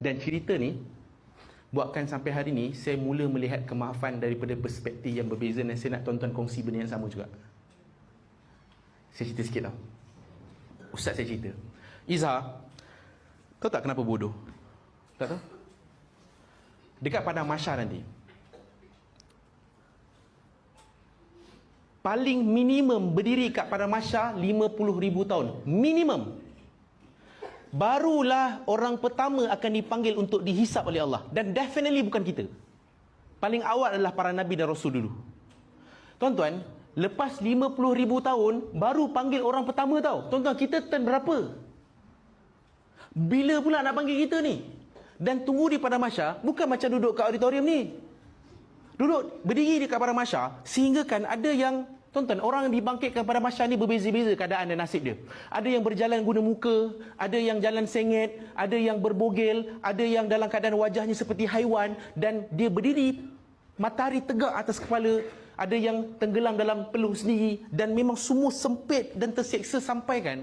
Dan cerita ni buatkan sampai hari ni saya mula melihat kemaafan daripada perspektif yang berbeza, dan saya nak tuan-tuan kongsi benda yang sama juga. Saya cerita sikit tau. Ustaz saya cerita, Izzah, kau tak kenapa bodoh? Tak tahu? Dekat padang mahsyar nanti, paling minimum berdiri kat padang mahsyar 50,000 tahun. Minimum. Barulah orang pertama akan dipanggil untuk dihisap oleh Allah. Dan definitely bukan kita. Paling awal adalah para Nabi dan Rasul dulu. Tuan-tuan, lepas 50,000 tahun, baru panggil orang pertama tau. Tuan-tuan, kita turn berapa? Bila pula nak panggil kita ni? Dan tunggu di padang mahsyar, bukan macam duduk kat auditorium ni. Duduk, berdiri di kat padang mahsyar, sehingga kan ada yang, tuan-tuan, orang yang dibangkitkan pada mahsyar ni berbeza-beza keadaan dan nasib dia. Ada yang berjalan guna muka, ada yang jalan sengit, ada yang berbogel, ada yang dalam keadaan wajahnya seperti haiwan, dan dia berdiri, matahari tegak atas kepala, ada yang tenggelam dalam peluh sendiri, dan memang semua sempit dan terseksa sampai kan.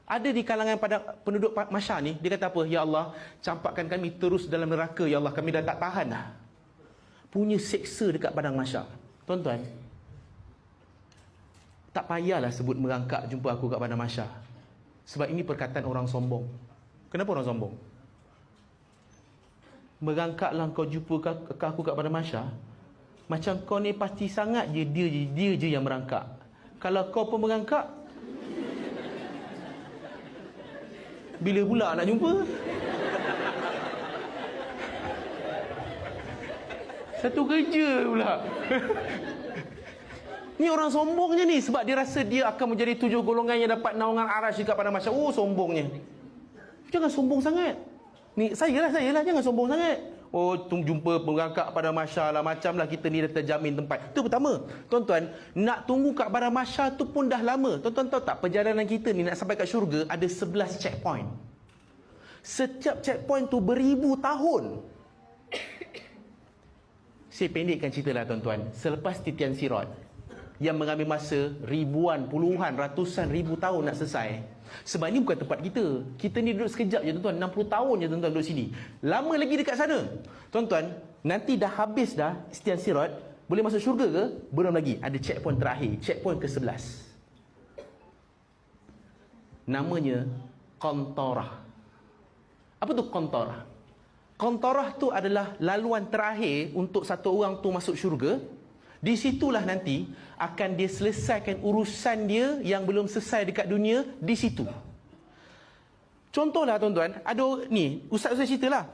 Ada di kalangan pada penduduk mahsyar ni, dia kata apa? Ya Allah, campakkan kami terus dalam neraka, ya Allah, kami dah tak tahan dah. Punya seksa dekat padang mahsyar. Tuan-tuan, tak payahlah sebut merangkak jumpa aku kat padang mahsyar. Sebab ini perkataan orang sombong. Kenapa orang sombong? Merangkaklah kau jumpa aku kat padang mahsyar, macam kau ni pasti sangat je dia je yang merangkak. Kalau kau pun merangkak, bila pula nak jumpa? Satu kerja pula. Ni orang sombongnya ni, sebab dia rasa dia akan menjadi 7 golongan yang dapat naungan arasy dekat padang mahsyar. Oh, sombongnya. Jangan sombong sangat. Ni saya lah jangan sombong sangat. Oh, jumpa pengangkat pada mahsyar lah, macam lah kita ni dah terjamin tempat. Itu pertama. Tuan-tuan, nak tunggu kat pada mahsyar tu pun dah lama. Tuan-tuan tahu tak, perjalanan kita ni nak sampai kat syurga ada 11 checkpoint. Setiap checkpoint tu beribu tahun. Saya pendekkan cerita lah tuan-tuan. Selepas titian sirat, yang mengambil masa ribuan, puluhan, ratusan ribu tahun nak selesai. Sebab ini bukan tempat kita. Kita ni duduk sekejap je tuan-tuan. 60 tahun je tuan-tuan duduk sini. Lama lagi dekat sana. Tuan-tuan, nanti dah habis dah titian sirat, boleh masuk syurga ke? Belum lagi. Ada checkpoint terakhir. Checkpoint ke-11. Namanya Qantarah. Apa tu Qantarah? Qantarah tu adalah laluan terakhir untuk satu orang tu masuk syurga. Di situlah nanti akan dia selesaikan urusan dia yang belum selesai dekat dunia di situ. Contohlah tuan-tuan, ada ni, ustaz saya ceritalah.